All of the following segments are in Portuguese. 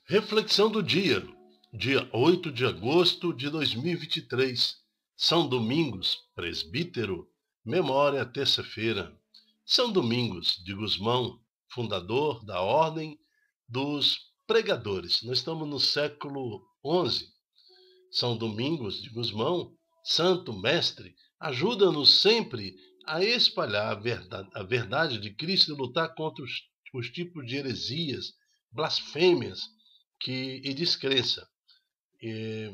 Reflexão do dia 8 de agosto de 2023. São Domingos, presbítero, memória terça-feira. São Domingos de Gusmão, fundador da Ordem dos Pregadores. Nós estamos no século XI. São Domingos de Gusmão, santo mestre, ajuda-nos sempre a espalhar a verdade de Cristo e lutar contra os tipos de heresias, blasfêmias e descrença.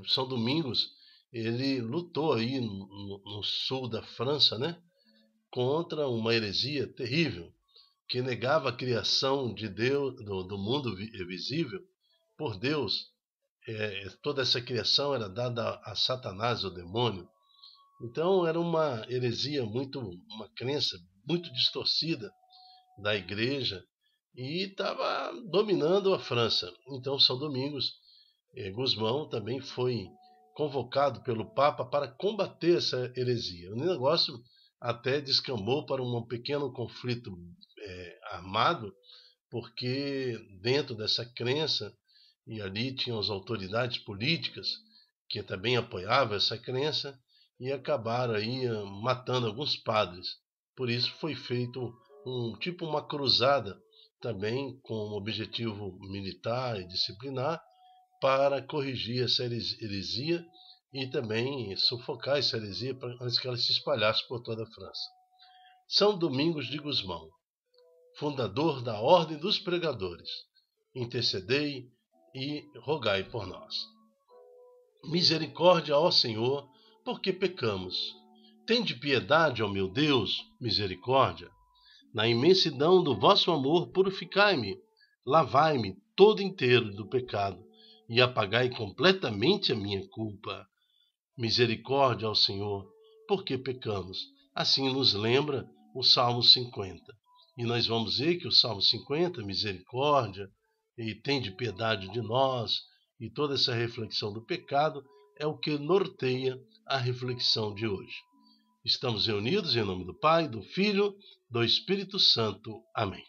São Domingos, ele lutou aí no sul da França, né, contra uma heresia terrível, que negava a criação de Deus, do mundo visível por Deus. Toda essa criação era dada a Satanás, o demônio. Então era uma heresia uma crença muito distorcida da igreja, e estava dominando a França. Então São Domingos Gusmão também foi convocado pelo Papa para combater essa heresia. O negócio até descambou para um pequeno conflito armado, porque dentro dessa crença, e ali tinham as autoridades políticas que também apoiavam essa crença, e acabaram aí matando alguns padres. Por isso foi feito uma cruzada também com um objetivo militar e disciplinar para corrigir essa heresia e também sufocar essa heresia antes que ela se espalhasse por toda a França. São Domingos de Gusmão, fundador da Ordem dos Pregadores, intercedei e rogai por nós. Misericórdia, ó Senhor, porque pecamos. Tende piedade, ó meu Deus, misericórdia. Na imensidão do vosso amor, purificai-me, lavai-me todo inteiro do pecado e apagai completamente a minha culpa. Misericórdia ao Senhor, porque pecamos. Assim nos lembra o Salmo 50. E nós vamos ver que o Salmo 50, misericórdia, e tende piedade de nós, e toda essa reflexão do pecado é o que norteia a reflexão de hoje. Estamos reunidos em nome do Pai, do Filho, do Espírito Santo. Amém.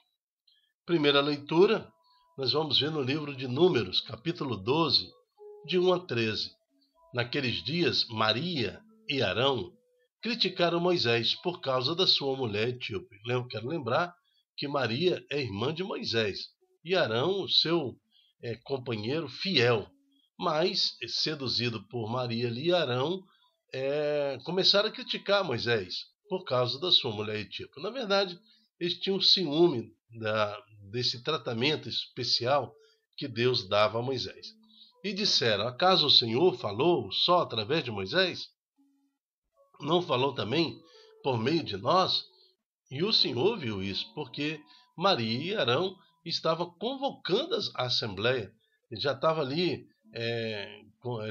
Primeira leitura, nós vamos ver no livro de Números, capítulo 12, de 1 a 13. Naqueles dias, Maria e Arão criticaram Moisés por causa da sua mulher etíope. Quero lembrar que Maria é irmã de Moisés e Arão, o seu companheiro fiel. Mas, seduzido por Maria e Arão, começaram a criticar Moisés por causa da sua mulher etíope. Na verdade, eles tinham ciúme desse tratamento especial que Deus dava a Moisés. E disseram: acaso o Senhor falou só através de Moisés? Não falou também por meio de nós? E o Senhor viu isso, porque Maria e Arão estavam convocando a assembleia. Ele já estava ali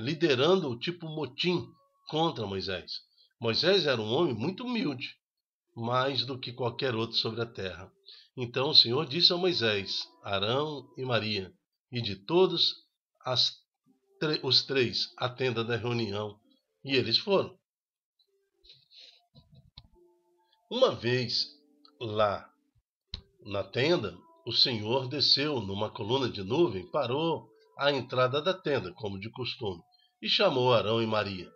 liderando o motim contra Moisés. Moisés era um homem muito humilde, mais do que qualquer outro sobre a terra. Então o Senhor disse a Moisés, Arão e Maria, e de todos os três, à tenda da reunião, e eles foram. Uma vez lá na tenda, o Senhor desceu numa coluna de nuvem, parou à entrada da tenda, como de costume, e chamou Arão e Maria.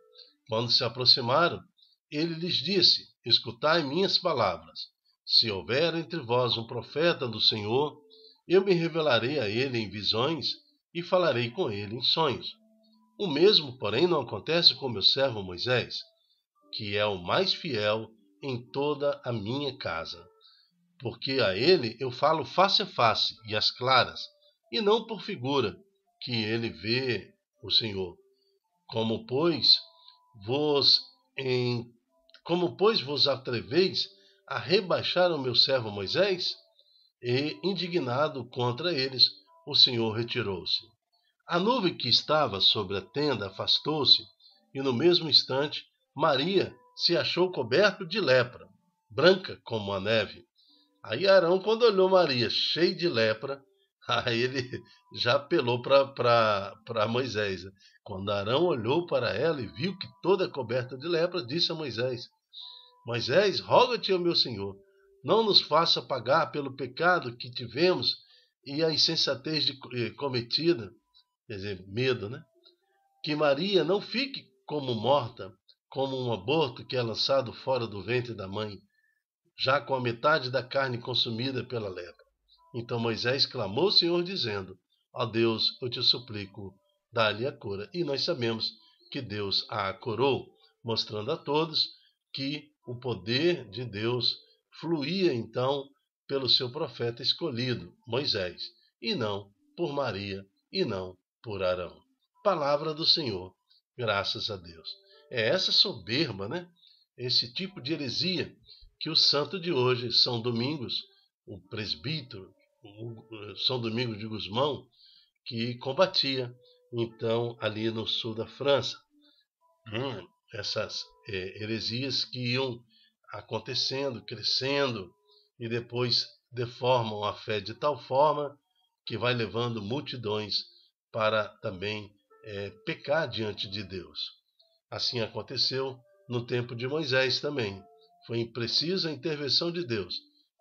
Quando se aproximaram, ele lhes disse: escutai minhas palavras. Se houver entre vós um profeta do Senhor, eu me revelarei a ele em visões e falarei com ele em sonhos. O mesmo, porém, não acontece com meu servo Moisés, que é o mais fiel em toda a minha casa. Porque a ele eu falo face a face e às claras, e não por figura, que ele vê o Senhor. Como pois vos atreveis a rebaixar o meu servo Moisés? E, indignado contra eles, o Senhor retirou-se. A nuvem que estava sobre a tenda afastou-se, e no mesmo instante Maria se achou coberta de lepra, branca como a neve. Aí Arão, quando olhou Maria cheia de lepra, aí ele já apelou para Moisés. Quando Arão olhou para ela e viu que toda coberta de lepra, disse a Moisés: Moisés, roga-te ao meu Senhor, não nos faça pagar pelo pecado que tivemos e a insensatez cometida, quer dizer, medo, né? Que Maria não fique como morta, como um aborto que é lançado fora do ventre da mãe, já com a metade da carne consumida pela lepra. Então Moisés clamou ao Senhor, dizendo: ó Deus, eu te suplico, dá-lhe a cura. E nós sabemos que Deus a curou, mostrando a todos que o poder de Deus fluía então pelo seu profeta escolhido, Moisés, e não por Maria, e não por Arão. Palavra do Senhor, graças a Deus. É essa soberba, né? Esse tipo de heresia que o santo de hoje, São Domingos, o presbítero, São Domingos de Gusmão, que combatia, então, ali no sul da França. Essas heresias que iam acontecendo, crescendo, e depois deformam a fé de tal forma que vai levando multidões para também pecar diante de Deus. Assim aconteceu no tempo de Moisés também. Foi precisa a intervenção de Deus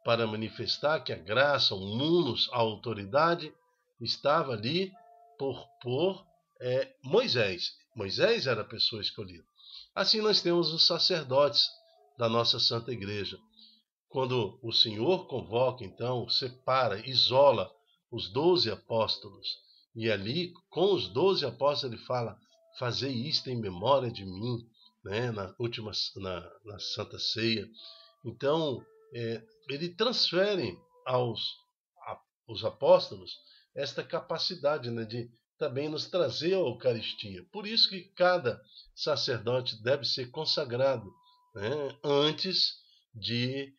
para manifestar que a graça, o munus, a autoridade estava ali por Moisés. Moisés era a pessoa escolhida. Assim nós temos os sacerdotes da nossa Santa Igreja. Quando o Senhor convoca, então, separa, isola os 12 apóstolos, e ali, com os 12 apóstolos, ele fala: fazei isto em memória de mim, né, na Santa Ceia. Então, ele transfere aos apóstolos esta capacidade, né, de também nos trazer a Eucaristia. Por isso que cada sacerdote deve ser consagrado, né, antes de,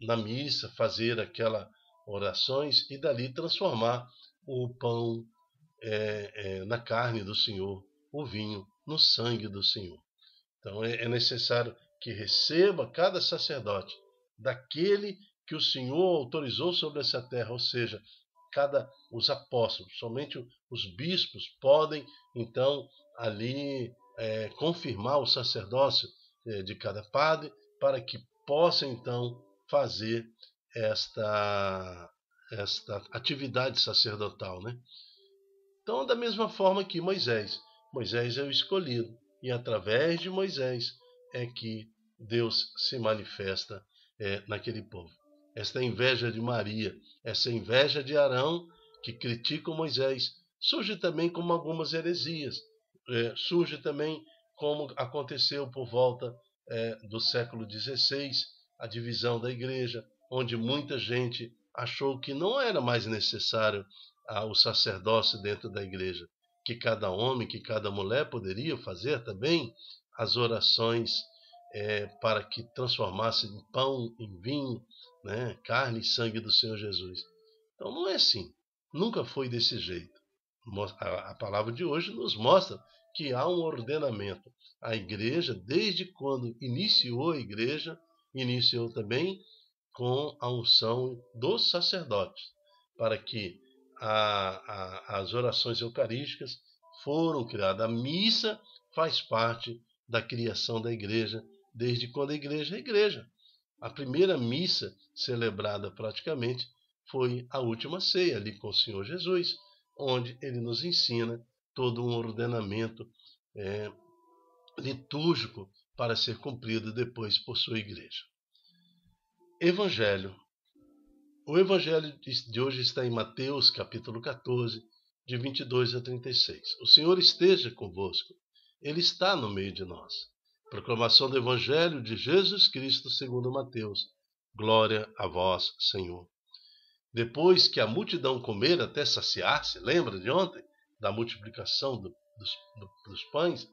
na missa, fazer aquelas orações e dali transformar o pão na carne do Senhor, o vinho no sangue do Senhor. Então é necessário que receba cada sacerdote daquele que o Senhor autorizou sobre essa terra, ou seja, os apóstolos, somente os bispos podem então ali confirmar o sacerdócio de cada padre para que possa então fazer esta atividade sacerdotal, né? Então, da mesma forma que Moisés é o escolhido, e através de Moisés é que Deus se manifesta naquele povo. Esta inveja de Maria, essa inveja de Arão, que criticam Moisés, surge também como algumas heresias, surge também como aconteceu por volta do século XVI, a divisão da igreja, onde muita gente achou que não era mais necessário o sacerdócio dentro da igreja, que cada homem, que cada mulher poderia fazer também as orações para que transformasse em pão, em vinho, né, carne e sangue do Senhor Jesus. Então não é assim, nunca foi desse jeito. A palavra de hoje nos mostra que há um ordenamento. A igreja, desde quando iniciou a igreja, iniciou também com a unção dos sacerdotes, para que as orações eucarísticas foram criadas. A missa faz parte da criação da igreja, desde quando a igreja é igreja. A primeira missa celebrada praticamente foi a última ceia, ali com o Senhor Jesus, onde ele nos ensina todo um ordenamento litúrgico para ser cumprido depois por sua igreja. Evangelho. O evangelho de hoje está em Mateus, capítulo 14, de 22 a 36. O Senhor esteja convosco. Ele está no meio de nós. Proclamação do evangelho de Jesus Cristo segundo Mateus. Glória a vós, Senhor. Depois que a multidão comer até saciar-se, lembra de ontem? Da multiplicação dos pães?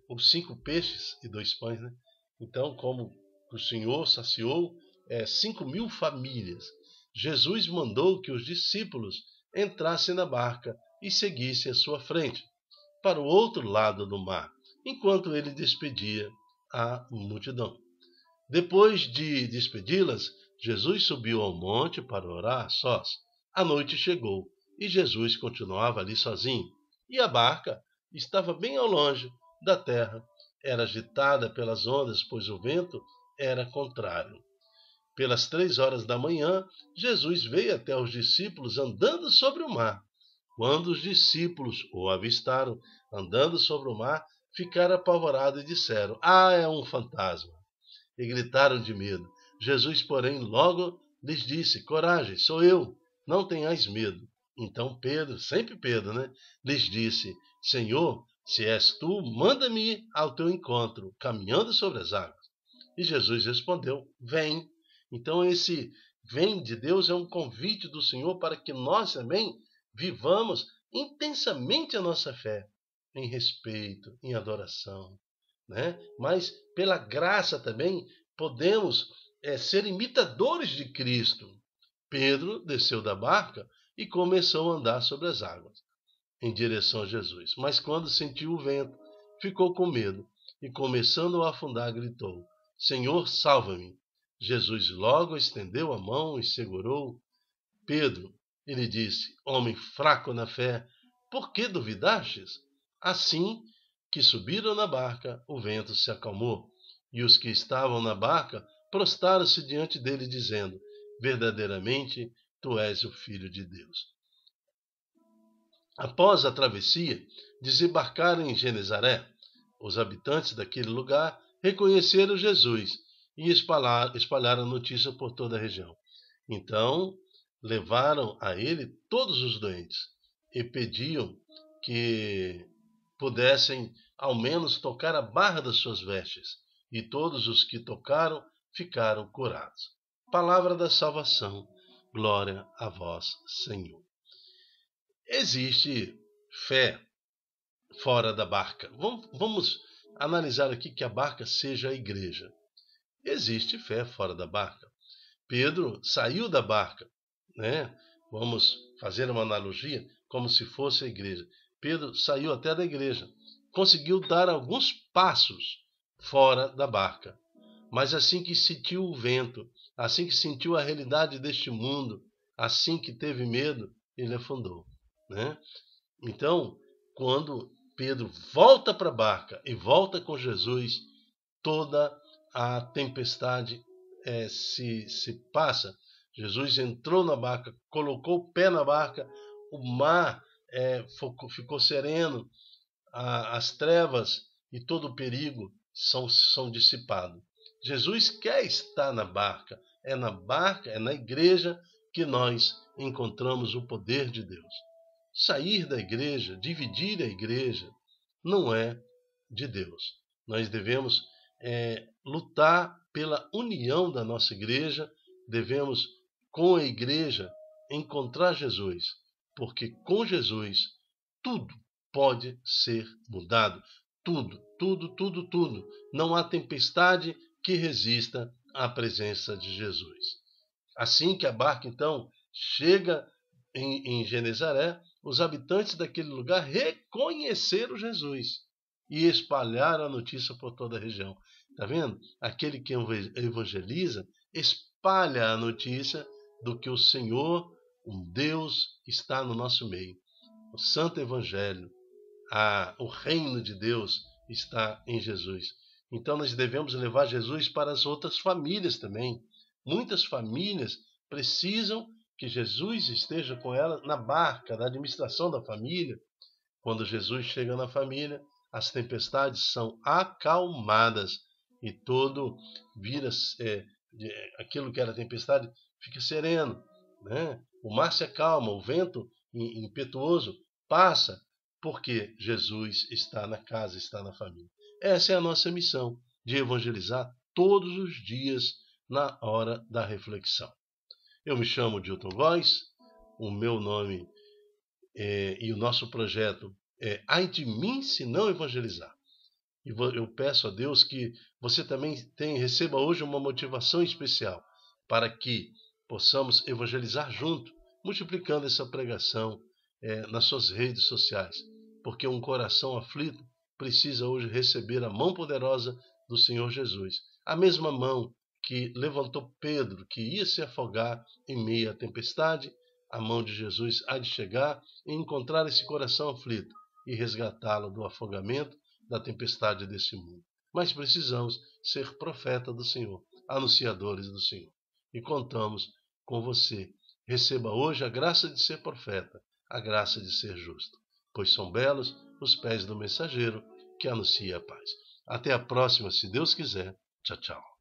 Os 5 peixes e 2 pães, né? Então, como o Senhor saciou 5.000 famílias, Jesus mandou que os discípulos entrassem na barca e seguissem à sua frente, para o outro lado do mar, enquanto ele despedia a multidão. Depois de despedi-las, Jesus subiu ao monte para orar a sós. A noite chegou e Jesus continuava ali sozinho, e a barca estava bem ao longe da terra. Era agitada pelas ondas, pois o vento era contrário. Pelas 3 horas da manhã, Jesus veio até os discípulos andando sobre o mar. Quando os discípulos o avistaram andando sobre o mar, ficaram apavorados e disseram: "Ah, é um fantasma!" E gritaram de medo. Jesus, porém, logo lhes disse: "Coragem, sou eu, não tenhais medo." Então Pedro, sempre Pedro, né, lhes disse: "Senhor, se és tu, manda-me ir ao teu encontro, caminhando sobre as águas." E Jesus respondeu: "Vem." Então esse "vem" de Deus é um convite do Senhor para que nós também vivamos intensamente a nossa fé, em respeito, em adoração, né? Mas pela graça também podemos ser imitadores de Cristo. Pedro desceu da barca e começou a andar sobre as águas, em direção a Jesus. Mas quando sentiu o vento, ficou com medo e, começando a afundar, gritou: "Senhor, salva-me." Jesus logo estendeu a mão e segurou Pedro. Ele disse: "Homem fraco na fé, por que duvidastes?" Assim que subiram na barca, o vento se acalmou, e os que estavam na barca prostaram-se diante dele, dizendo: "Verdadeiramente, tu és o Filho de Deus." Após a travessia, desembarcaram em Genezaré. Os habitantes daquele lugar reconheceram Jesus e espalharam a notícia por toda a região. Então, levaram a ele todos os doentes e pediam que pudessem ao menos tocar a barra das suas vestes. E todos os que tocaram ficaram curados. Palavra da salvação. Glória a vós, Senhor. Existe fé fora da barca. Vamos analisar aqui que a barca seja a igreja. Existe fé fora da barca. Pedro saiu da barca, né? Vamos fazer uma analogia como se fosse a igreja. Pedro saiu até da igreja, conseguiu dar alguns passos fora da barca, mas assim que sentiu o vento, assim que sentiu a realidade deste mundo, assim que teve medo, ele afundou, né? Então, quando Pedro volta para a barca e volta com Jesus, toda a tempestade se passa. Jesus entrou na barca, colocou o pé na barca, o mar ficou sereno, as trevas e todo o perigo são dissipados. Jesus quer estar na barca, é na igreja que nós encontramos o poder de Deus. Sair da igreja, dividir a igreja, não é de Deus. Nós devemos lutar pela união da nossa igreja, devemos, com a igreja, encontrar Jesus, porque com Jesus tudo pode ser mudado. Tudo, tudo, tudo, tudo. Não há tempestade que resista à presença de Jesus. Assim que a barca, então, chega em Genezaré, os habitantes daquele lugar reconheceram Jesus e espalharam a notícia por toda a região. Está vendo? Aquele que evangeliza espalha a notícia do que o Senhor, um Deus, está no nosso meio. O Santo Evangelho, o reino de Deus está em Jesus. Então nós devemos levar Jesus para as outras famílias também. Muitas famílias precisam que Jesus esteja com ela na barca, na administração da família. Quando Jesus chega na família, as tempestades são acalmadas e todo vira aquilo que era tempestade fica sereno, né? O mar se acalma, o vento impetuoso passa, porque Jesus está na casa, está na família. Essa é a nossa missão, de evangelizar todos os dias na hora da reflexão. Eu me chamo Dilton Góes, o meu nome e o nosso projeto é Ai de mim se não evangelizar. E eu peço a Deus que você também receba hoje uma motivação especial para que possamos evangelizar junto, multiplicando essa pregação nas suas redes sociais, porque um coração aflito precisa hoje receber a mão poderosa do Senhor Jesus, a mesma mão que levantou Pedro, que ia se afogar em meio à tempestade. A mão de Jesus há de chegar e encontrar esse coração aflito e resgatá-lo do afogamento, da tempestade desse mundo. Mas precisamos ser profeta do Senhor, anunciadores do Senhor. E contamos com você. Receba hoje a graça de ser profeta, a graça de ser justo, pois são belos os pés do mensageiro que anuncia a paz. Até a próxima, se Deus quiser. Tchau, tchau.